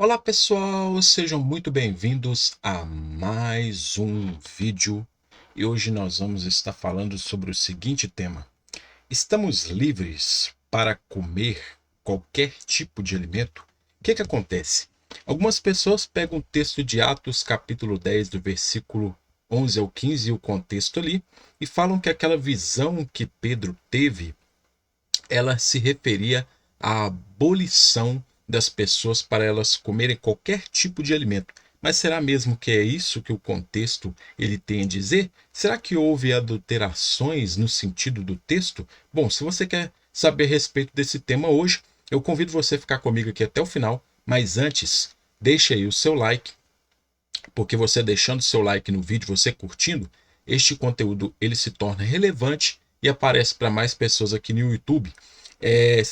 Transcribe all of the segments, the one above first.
Olá pessoal, sejam muito bem-vindos a mais um vídeo e hoje nós vamos estar falando sobre o seguinte tema: estamos livres para comer qualquer tipo de alimento? O que acontece? Algumas pessoas pegam o texto de Atos capítulo 10 do versículo 11 ao 15 e o contexto ali e falam que aquela visão que Pedro teve ela se referia à abolição das pessoas para elas comerem qualquer tipo de alimento. Mas será mesmo que é isso que o contexto ele tem a dizer? Será que houve adulterações no sentido do texto? Bom, se você quer saber a respeito desse tema hoje, eu convido você a ficar comigo aqui até o final, mas antes, deixe aí o seu like, porque você deixando seu like no vídeo, você curtindo, este conteúdo ele se torna relevante e aparece para mais pessoas aqui no YouTube. É,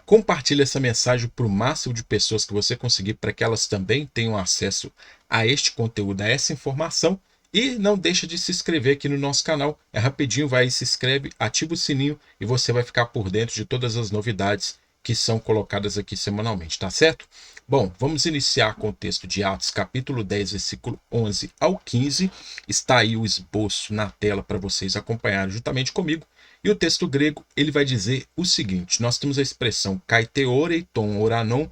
Compartilhe essa mensagem para o máximo de pessoas que você conseguir, para que elas também tenham acesso a este conteúdo, a essa informação. E não deixa de se inscrever aqui no nosso canal. É rapidinho, vai, se inscreve, ativa o sininho e você vai ficar por dentro de todas as novidades que são colocadas aqui semanalmente, tá certo? Bom, vamos iniciar com o texto de Atos, capítulo 10, versículo 11 ao 15. Está aí o esboço na tela para vocês acompanharem juntamente comigo. E o texto grego, ele vai dizer o seguinte: nós temos a expressão kai theoreiton oranon,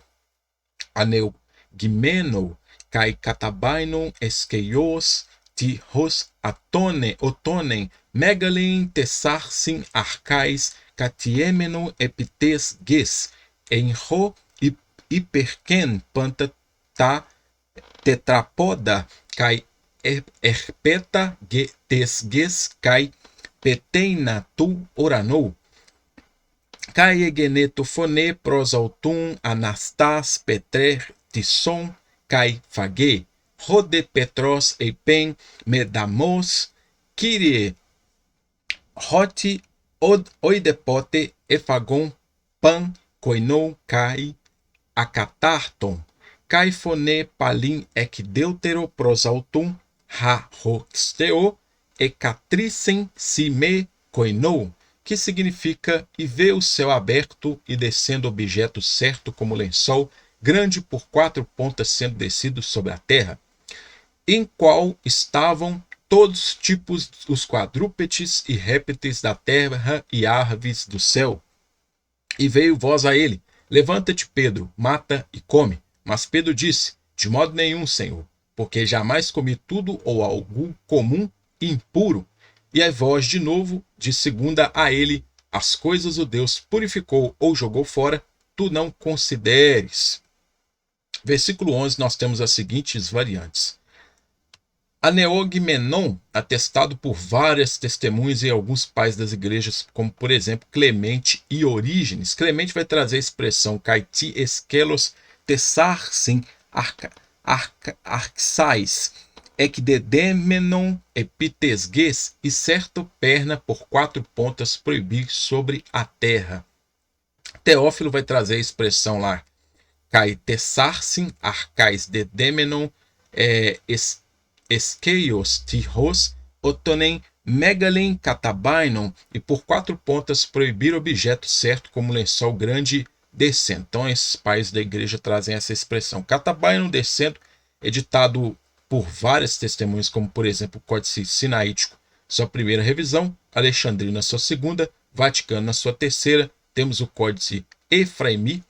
aneugimeno, kai katabainon eskeios, ti hos otonen, megalin tessarsin arcais, katiemeno epites ges, enho hiperken panta ta tetrapoda, kai herpeta tes ges, kai peteina tu oranou, kai egeneto phone prosautum anastas petrer tisson kai fage, rode petros eipen medamos, kyrie hoti oidepote efagon pan koinou kai acatarton, kai phone palin ec deutero prosautum ha hoxteo ecatricem si me koinou, que significa: e vê o céu aberto e descendo objeto certo como lençol, grande por 4 pontas sendo descido sobre a terra, em qual estavam todos os tipos os quadrúpedes e répteis da terra e aves do céu. E veio voz a ele: levanta-te, Pedro, mata e come. Mas Pedro disse: de modo nenhum, Senhor, porque jamais comi tudo ou algo comum e impuro. E a voz de novo, de segunda a ele: as coisas o Deus purificou ou jogou fora, tu não consideres. Versículo 11, nós temos as seguintes variantes: Aneogmenon, atestado por várias testemunhas e alguns pais das igrejas, como por exemplo Clemente e Orígenes. Clemente vai trazer a expressão caiti eskelos tessarsin arxais, ecdedemenon epitesges, e certo perna por 4 pontas proibir sobre a terra. Teófilo vai trazer a expressão lá kai tessarsin arcais dedemenon Eskeios tirros otonem megalin catabainon, e por 4 pontas proibir objeto certo como lençol grande descendo. Então esses pais da igreja trazem essa expressão. Catabainon descendo, editado por várias testemunhas, como por exemplo o Códice Sinaítico, sua primeira revisão, Alexandrino na sua segunda, Vaticano na sua terceira, temos o Códice Efraimi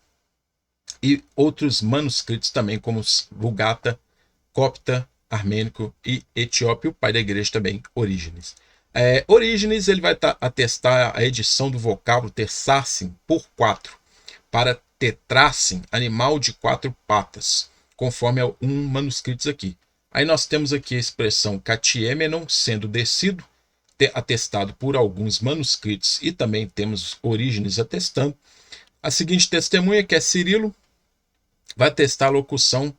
e outros manuscritos também, como Vulgata, Copta, Armênico e Etíope, o pai da igreja também, Orígenes. Orígenes ele vai atestar a edição do vocábulo tessarsin por 4, para tetrassin, animal de 4 patas, conforme um manuscrito aqui. Aí nós temos aqui a expressão catiemenon, sendo descido, atestado por alguns manuscritos, e também temos Orígenes atestando. A seguinte testemunha, que é Cirilo, vai atestar a locução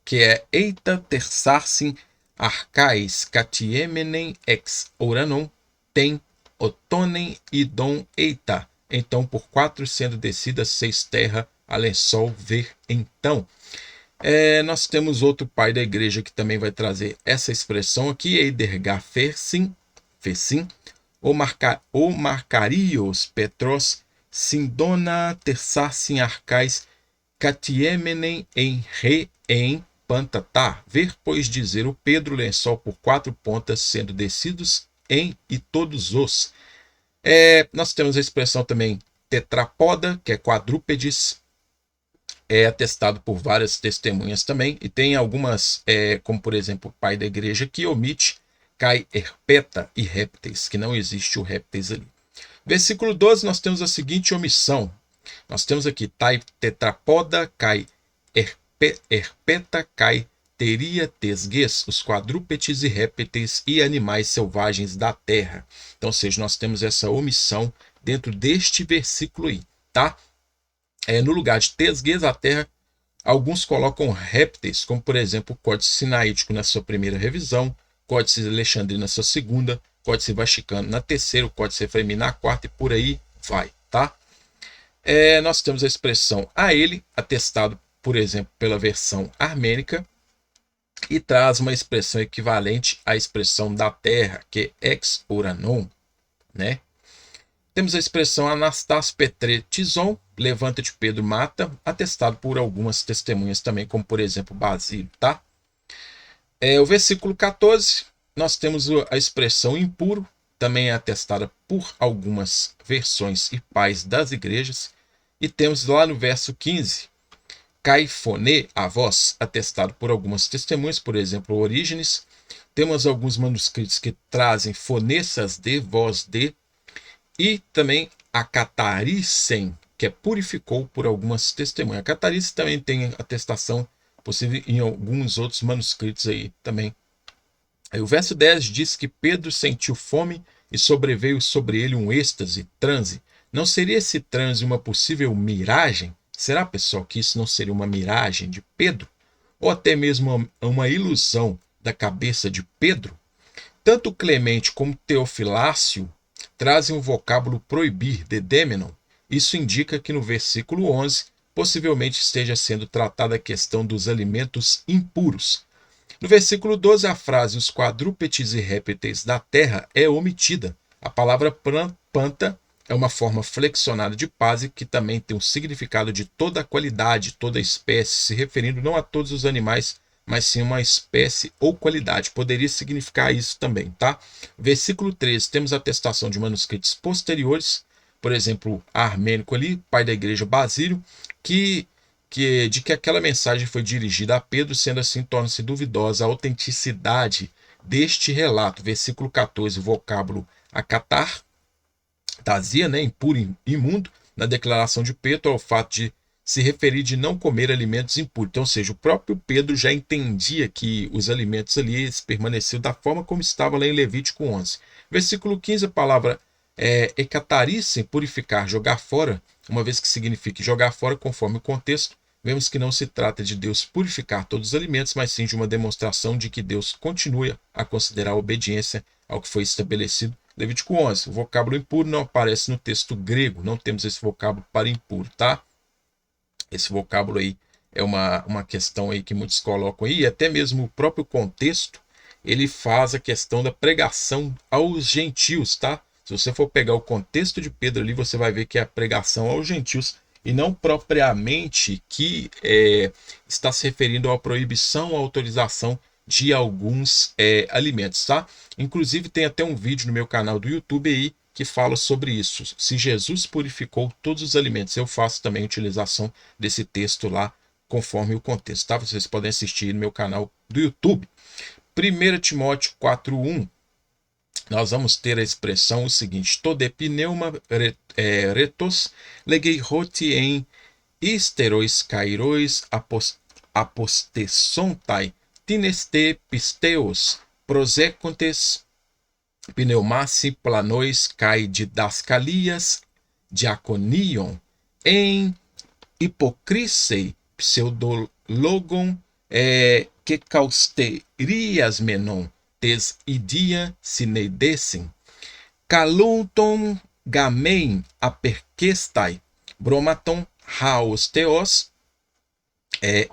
que é eita tersarsin arcais catiemenem ex oranon tem otonem idon eita. Então, por 4 sendo descidas 6 terra a lençol ver então. Nós temos outro pai da igreja que também vai trazer essa expressão aqui, eidergar fersim, o marcarios petros sindona tersarsin arcais catiemenem em re em pantatá. Ver, pois, dizer o Pedro, lençol por 4 pontas, sendo descidos em e todos os. Nós temos a expressão também tetrapoda, que é quadrúpedes, é atestado por várias testemunhas também, e tem algumas, como por exemplo o pai da igreja, que omite cai herpeta e répteis, que não existe o répteis ali. Versículo 12, nós temos a seguinte omissão. Nós temos aqui, tai tetrapoda, cai herpeta, cai teria tesgues, os quadrúpedes e répteis e animais selvagens da terra. Então, ou seja, nós temos essa omissão dentro deste versículo aí, tá? No lugar de tesgues, a terra, alguns colocam répteis, como por exemplo o Códice Sinaítico na sua primeira revisão, Códice Alexandrino na sua segunda, Códice Vaticano na terceira, o Códice Efraimino na quarta e por aí vai, tá? Nós temos a expressão a ele, atestado, por exemplo, pela versão armênica, e traz uma expressão equivalente à expressão da terra, que é ex oranon, né? Temos a expressão Anastas Petre Tizon, levanta-te Pedro mata, atestado por algumas testemunhas também, como por exemplo Basílio, tá? O versículo 14, nós temos a expressão impuro, também é atestada por algumas versões e pais das igrejas, e temos lá no verso 15, Caifone, a voz, atestado por algumas testemunhas, por exemplo, Orígenes. Temos alguns manuscritos que trazem fonessas de, voz de, e também a cataricem, que é purificou por algumas testemunhas. A catarice também tem atestação possível em alguns outros manuscritos aí também. Aí o verso 10 diz que Pedro sentiu fome e sobreveio sobre ele um êxtase, transe. Não seria esse transe uma possível miragem? Será, pessoal, que isso não seria uma miragem de Pedro? Ou até mesmo uma ilusão da cabeça de Pedro? Tanto Clemente como Teofilácio trazem o vocábulo proibir, dedêmenon. Isso indica que no versículo 11 possivelmente esteja sendo tratada a questão dos alimentos impuros. No versículo 12, a frase os quadrúpedes e répteis da terra é omitida. A palavra panta é uma forma flexionada de pase que também tem um significado de toda a qualidade, toda a espécie, se referindo não a todos os animais, mas sim uma espécie ou qualidade. Poderia significar isso também, tá? Versículo 13, temos a atestação de manuscritos posteriores, por exemplo, armênico ali, pai da igreja Basílio, de que aquela mensagem foi dirigida a Pedro, sendo assim torna-se duvidosa a autenticidade deste relato. Versículo 14, vocábulo acatar, tazia, né, impuro, imundo, na declaração de Pedro, ao fato de se referir de não comer alimentos impuros. Então, ou seja, o próprio Pedro já entendia que os alimentos ali permaneciam da forma como estava lá em Levítico 11. Versículo 15, a palavra ecatarissem, purificar, jogar fora, uma vez que significa jogar fora, conforme o contexto, vemos que não se trata de Deus purificar todos os alimentos, mas sim de uma demonstração de que Deus continua a considerar a obediência ao que foi estabelecido. Levítico 11, o vocábulo impuro não aparece no texto grego, não temos esse vocábulo para impuro, tá? Esse vocábulo aí é uma questão aí que muitos colocam aí, e até mesmo o próprio contexto, ele faz a questão da pregação aos gentios, tá? Se você for pegar o contexto de Pedro ali, você vai ver que é a pregação aos gentios, e não propriamente que está se referindo à proibição ou autorização de alguns alimentos, tá? Inclusive tem até um vídeo no meu canal do YouTube aí que fala sobre isso. Se Jesus purificou todos os alimentos, eu faço também utilização desse texto lá, conforme o contexto, tá? Vocês podem assistir no meu canal do YouTube. 1 Timóteo 4:1, nós vamos ter a expressão o seguinte: Todepneuma retos legei roti em isterois kairois apostesontai tineste pisteos prosecontes pneumassi planois kai didascalias diaconion em hipocrisei pseudologon que causterias menon tes idia sineidesen calunton gamein aperquestai bromaton haosteos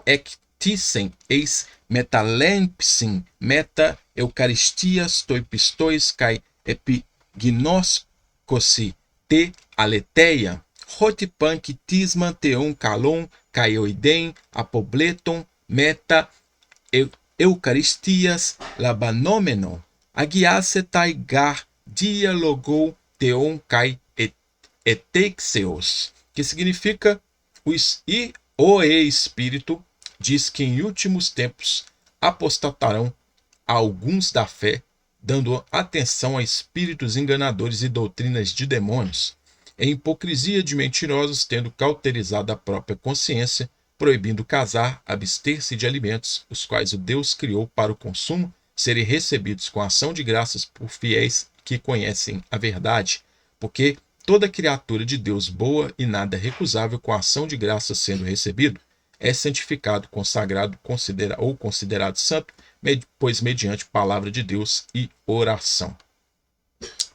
ectisen eis metalempsin meta eucaristias toipistois kai epignoscosi te aletheia rotipanc tisman teon calon caioidem apobleton meta eucaristias labanômeno, agiase tai gar dialogou teon kai eteixeos, que significa o Espírito diz que em últimos tempos apostatarão alguns da fé, dando atenção a espíritos enganadores e doutrinas de demônios, em hipocrisia de mentirosos, tendo cauterizado a própria consciência, proibindo casar, abster-se de alimentos, os quais o Deus criou para o consumo, serem recebidos com ação de graças por fiéis que conhecem a verdade, porque toda criatura de Deus boa e nada recusável, com ação de graças sendo recebido, é santificado, consagrado ou considerado santo, pois mediante palavra de Deus e oração.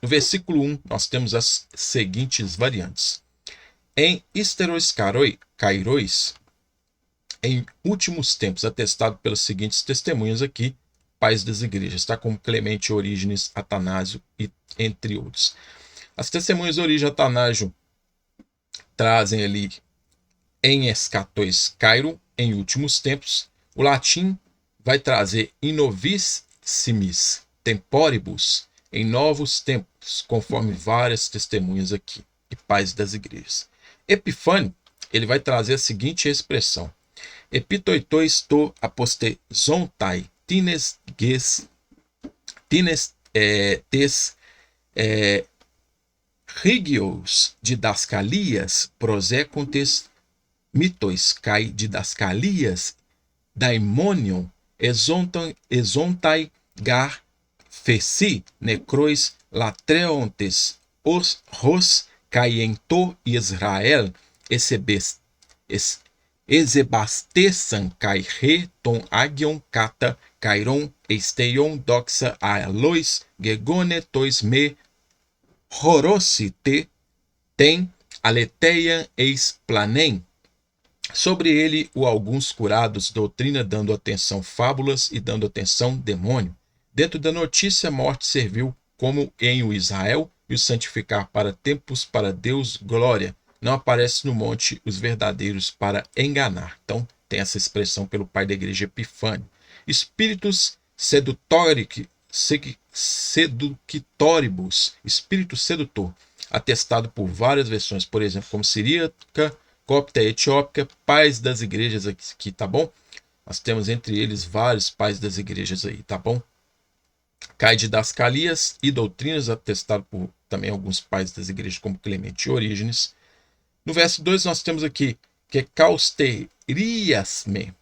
No versículo 1, nós temos as seguintes variantes. Em Isteros Kairos, em últimos tempos, atestado pelas seguintes testemunhas aqui, pais das igrejas, tá? Como Clemente, Orígenes, Atanásio e entre outros. As testemunhas de Orígenes e Atanásio trazem ali em escatois Cairo, em últimos tempos. O latim vai trazer in novissimis temporibus, em novos tempos, conforme várias testemunhas aqui, e pais das igrejas. Epifânio, ele vai trazer a seguinte expressão: epitoitois to apostezontai tines tes rigios didascalias prosecontes mitos kai didascalias daimonion exontai gar feci necrois latreontes ros caiento Israel exebastesan kai re ton agion kata kairon esteion doxa alois gegone tois me horosi te tem aleteia eis planem. Sobre ele, o alguns curados, doutrina dando atenção fábulas e dando atenção demônio. Dentro da notícia, a morte serviu como em o Israel e o santificar para tempos para Deus glória. Não aparece no monte os verdadeiros para enganar. Então, tem essa expressão pelo pai da igreja Epifânio. Espíritos seductoribus, espírito sedutor, atestado por várias versões, por exemplo, como siríaca, copta, etiópica, pais das igrejas aqui, tá bom? Nós temos entre eles vários pais das igrejas aí, tá bom? Cai didascalias e doutrinas, atestado por também alguns pais das igrejas, como Clemente e Orígenes. No verso 2, nós temos aqui que causteriasme,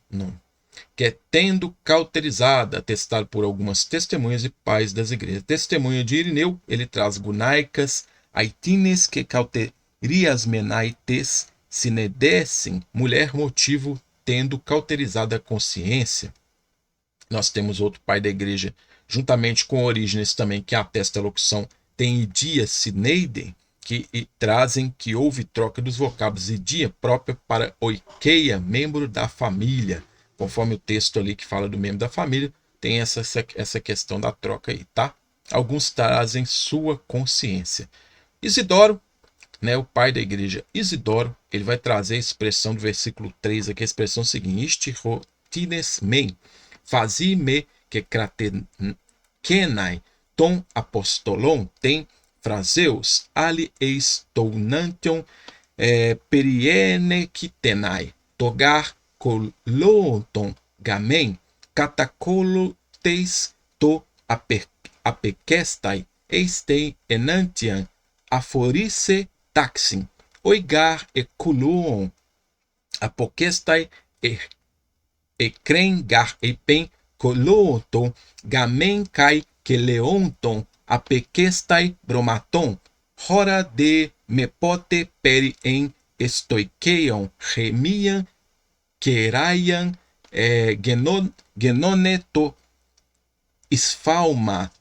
que é tendo cauterizada, atestado por algumas testemunhas e pais das igrejas. Testemunha de Irineu, ele traz gunaicas, aitines que cauteriasmenaites sinedecem, mulher motivo, tendo cauterizada a consciência. Nós temos outro pai da igreja, juntamente com Orígenes também, que atesta a locução tem idia sineide, que trazem que houve troca dos vocábulos idia própria para oikeia, membro da família. Conforme o texto ali que fala do membro da família, tem essa questão da troca aí, tá? Alguns trazem sua consciência. Isidoro, né, o pai da igreja Isidoro, ele vai trazer a expressão do versículo 3 aqui, a expressão seguinte: rotines men, fazi-me que cratenai ton apostolon tem fraseus ali eis tounantion periene quitenai togar colonton gamen catacolotes to apequestai eistei enantian aforice taxin oigar eculoon apoquestai ecren gar epen colonton gamen kai keleonton apequestai bromaton hora de mepote peri en estoikeion remian keraian genone to esfalma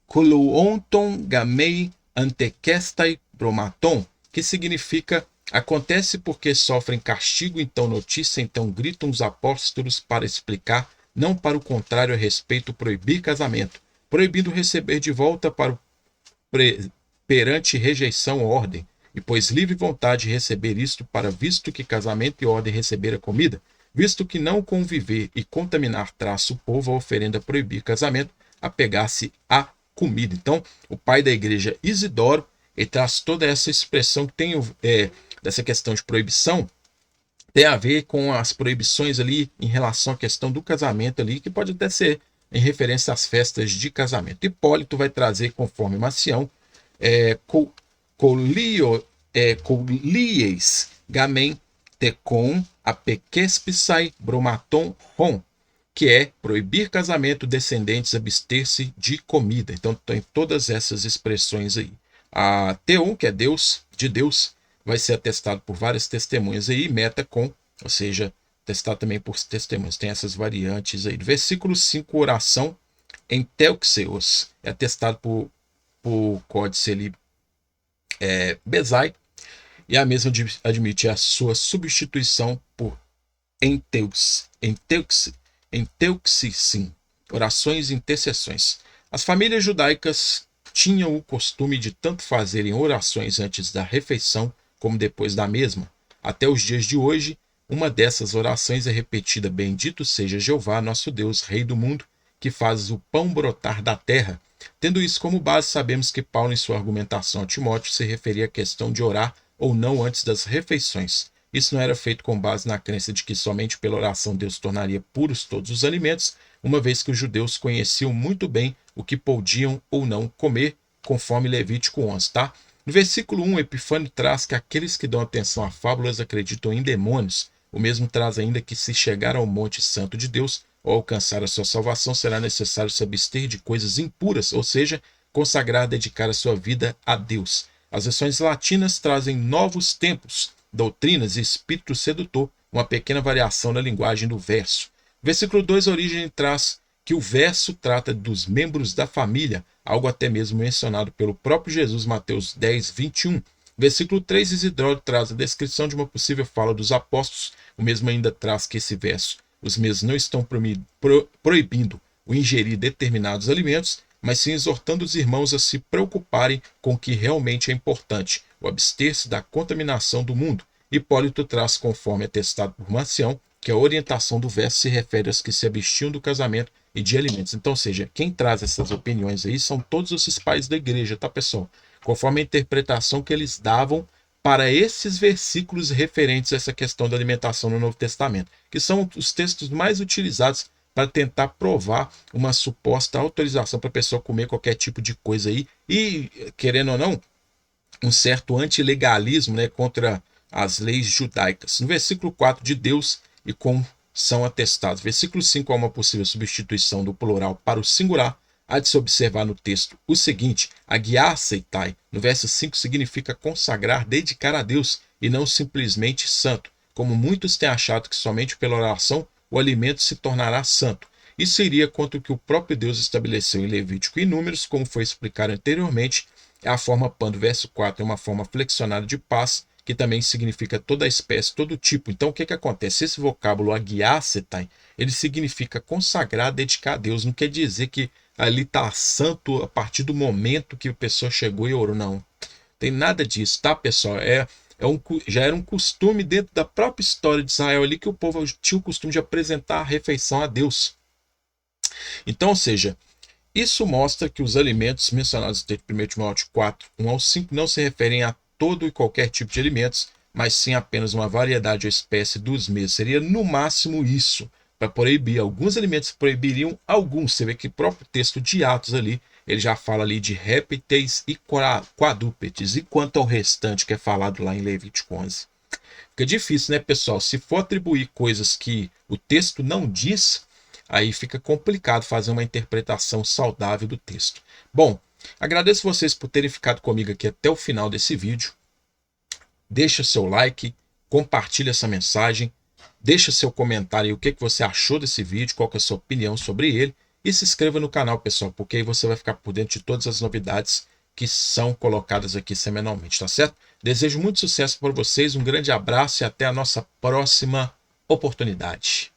coluonton gamei antequestai bromaton, que significa acontece porque sofrem castigo, então notícia, então gritam os apóstolos para explicar, não para o contrário a respeito proibir casamento, proibindo receber de volta para o perante rejeição ordem, e pois livre vontade receber isto para visto que casamento e ordem receber a comida, visto que não conviver e contaminar traz o povo a oferenda proibir casamento, apegar-se à comida. Então, o pai da igreja Isidoro, ele traz toda essa expressão que tem dessa questão de proibição, tem a ver com as proibições ali em relação à questão do casamento ali, que pode até ser em referência às festas de casamento. Hipólito vai trazer, conforme Marcião, colies gamen tecon apequespissai bromaton ron, que é proibir casamento, descendentes abster-se de comida. Então tem todas essas expressões aí. A Teon, que é Deus, de Deus, vai ser atestado por várias testemunhas aí, metacon, ou seja, atestado também por testemunhas. Tem essas variantes aí. Versículo 5, oração em Teuxeos, é atestado por códice ali, Besai, e a mesma admite a sua substituição por enteuxicim, orações e intercessões. As famílias judaicas tinham o costume de tanto fazerem orações antes da refeição como depois da mesma. Até os dias de hoje, uma dessas orações é repetida: bendito seja Jeová, nosso Deus, Rei do mundo, que faz o pão brotar da terra. Tendo isso como base, sabemos que Paulo, em sua argumentação a Timóteo, se referia à questão de orar ou não antes das refeições. Isso não era feito com base na crença de que somente pela oração Deus tornaria puros todos os alimentos, uma vez que os judeus conheciam muito bem o que podiam ou não comer, conforme Levítico 11, tá? No versículo 1, Epifânio traz que aqueles que dão atenção a fábulas acreditam em demônios. O mesmo traz ainda que se chegar ao monte santo de Deus ou alcançar a sua salvação, será necessário se abster de coisas impuras, ou seja, consagrar, dedicar a sua vida a Deus. As versões latinas trazem novos tempos, doutrinas e espírito sedutor, uma pequena variação na linguagem do verso. Versículo 2, a origem traz que o verso trata dos membros da família, algo até mesmo mencionado pelo próprio Jesus, Mateus 10, 21. Versículo 3, Isidoro traz a descrição de uma possível fala dos apóstolos, o mesmo ainda traz que esse verso, os mesmos não estão proibindo o ingerir determinados alimentos, mas sim exortando os irmãos a se preocuparem com o que realmente é importante, o abster-se da contaminação do mundo. Hipólito traz, conforme atestado por Marcião, que a orientação do verso se refere aos que se abstiam do casamento e de alimentos. Então, ou seja, quem traz essas opiniões aí são todos esses pais da igreja, tá, pessoal? Conforme a interpretação que eles davam para esses versículos referentes a essa questão da alimentação no Novo Testamento, que são os textos mais utilizados para tentar provar uma suposta autorização para a pessoa comer qualquer tipo de coisa aí, e, querendo ou não, um certo antilegalismo, né, contra as leis judaicas. No versículo 4, de Deus e como são atestados. Versículo 5, há uma possível substituição do plural para o singular. Há de se observar no texto o seguinte: agiaseitai, no verso 5, significa consagrar, dedicar a Deus, e não simplesmente santo, como muitos têm achado que somente pela oração o alimento se tornará santo. Isso iria contra o que o próprio Deus estabeleceu em Levítico e Números, como foi explicado anteriormente. A forma pan do verso 4 é uma forma flexionada de paz, que também significa toda espécie, todo tipo. Então, o que acontece? Esse vocábulo agiasetai, ele significa consagrar, dedicar a Deus. Não quer dizer que ali está santo a partir do momento que a pessoa chegou e orou. Não, tem nada disso, tá, pessoal? Já era um costume dentro da própria história de Israel ali, que o povo tinha o costume de apresentar a refeição a Deus. Então, ou seja, isso mostra que os alimentos mencionados em 1 Timóteo 4, 1 ao 5, não se referem a todo e qualquer tipo de alimentos, mas sim apenas uma variedade ou espécie dos mesmos. Seria no máximo isso. Para proibir alguns alimentos, proibiriam alguns. Você vê que o próprio texto de Atos ali, ele já fala ali de répteis e quadrúpedes. E quanto ao restante que é falado lá em Levítico 11? Fica difícil, né, pessoal? Se for atribuir coisas que o texto não diz, aí fica complicado fazer uma interpretação saudável do texto. Bom, agradeço vocês por terem ficado comigo aqui até o final desse vídeo. Deixa seu like, compartilha essa mensagem, deixa seu comentário aí o que você achou desse vídeo, qual que é a sua opinião sobre ele, e se inscreva no canal, pessoal, porque aí você vai ficar por dentro de todas as novidades que são colocadas aqui semanalmente, tá certo? Desejo muito sucesso para vocês, um grande abraço e até a nossa próxima oportunidade.